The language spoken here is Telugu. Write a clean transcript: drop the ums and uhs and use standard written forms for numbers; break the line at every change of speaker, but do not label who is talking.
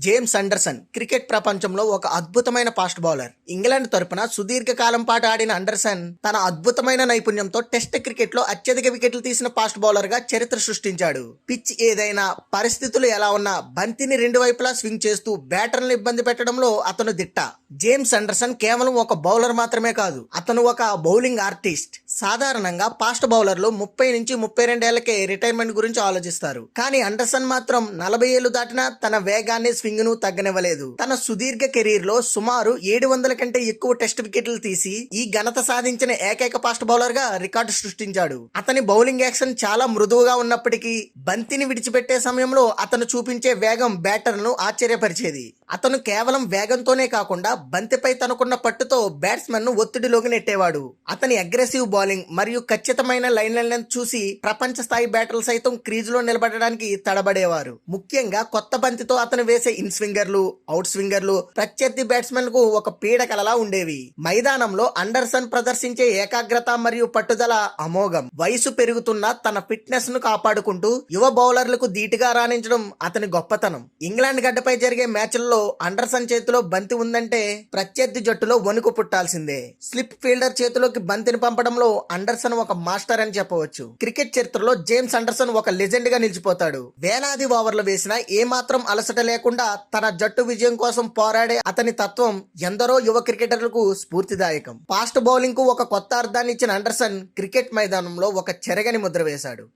జేమ్స్ అండర్సన్ క్రికెట్ ప్రపంచంలో ఒక అద్భుతమైన ఫాస్ట్ బౌలర్. ఇంగ్లాండ్ తరపున సుదీర్ఘకాలం పాటు ఆడిన అండర్సన్ తన అద్భుతమైన నైపుణ్యంతో టెస్ట్ క్రికెట్ లో అత్యధిక వికెట్లు తీసిన ఫాస్ట్ బౌలర్ గా చరిత్ర సృష్టించాడు. పిచ్ ఏదైనా, పరిస్థితులు ఎలా ఉన్నా బంతిని రెండు వైపులా స్వింగ్ చేస్తూ బ్యాటర్లను ఇబ్బంది పెట్టడంలో అతను దిట్ట. జేమ్స్ అండర్సన్ కేవలం ఒక బౌలర్ మాత్రమే కాదు, అతను ఒక బౌలింగ్ ఆర్టిస్ట్. సాధారణంగా ఫాస్ట్ బౌలర్లు 30 నుంచి 32 ఏళ్లకే రిటైర్మెంట్ గురించి ఆలోచిస్తారు. కానీ అండర్సన్ మాత్రం 40 ఏళ్లు దాటినా తన వేగాన్ని, స్వింగ్ ను తగ్గనివ్వలేదు. తన సుదీర్ఘ కెరీర్ లో సుమారు 700 కంటే ఎక్కువ టెస్ట్ వికెట్లు తీసి ఈ ఘనత సాధించిన ఏకైక ఫాస్ట్ బౌలర్ గా రికార్డు సృష్టించాడు. అతని బౌలింగ్ యాక్షన్ చాలా మృదువుగా ఉన్నప్పటికీ బంతిని విడిచిపెట్టే సమయంలో అతను చూపించే వేగం బ్యాటర్లను ఆశ్చర్యపరిచేది. అతను కేవలం వేగంతోనే కాకుండా బంతిపై తనకున్న పట్టుతో బ్యాట్స్మెన్ ను ఒత్తిడిలోకి నెట్టేవాడు. అతని అగ్రెసివ్ బౌలింగ్ మరియు ఖచ్చితమైన లైన్లను చూసి ప్రపంచ స్థాయి బ్యాటర్లు సైతం క్రీజులో నిలబడడానికి తడబడేవారు. ముఖ్యంగా కొత్త బంతితో అతను వేసే ఇన్ స్వింగర్లు, అవుట్ స్వింగర్లు ప్రత్యర్థి బ్యాట్స్మెన్ కు ఒక పీడకలలా ఉండేవి. మైదానంలో అండర్సన్ ప్రదర్శించే ఏకాగ్రత మరియు పట్టుదల అమోఘం. వయసు పెరుగుతున్న తన ఫిట్నెస్ ను కాపాడుకుంటూ యువ బౌలర్లకు ధీటుగా రాణించడం అతని గొప్పతనం. ఇంగ్లాండ్ గడ్డపై జరిగే మ్యాచ్ల్లో అండర్సన్ చేతిలో బంతి ఉందంటే ప్రత్యర్థి జట్టులో వణుకు పుట్టాల్సిందే. స్లిప్ ఫీల్డర్ చేతిలోకి బంతిని పంపడంలో అండర్సన్ ఒక మాస్టర్ అని చెప్పవచ్చు. క్రికెట్ చరిత్రలో జేమ్స్ అండర్సన్ ఒక లెజెండ్ గా నిలిచిపోతాడు. వేలాది ఓవర్లు వేసినా ఏమాత్రం అలసట లేకుండా తన జట్టు విజయం కోసం పోరాడే అతని తత్వం ఎందరో యువ క్రికెటర్లకు స్ఫూర్తిదాయకం. ఫాస్ట్ బౌలింగ్ కు ఒక కొత్త అర్థాన్ని ఇచ్చిన అండర్సన్ క్రికెట్ మైదానంలో ఒక చెరగని ముద్ర వేశాడు.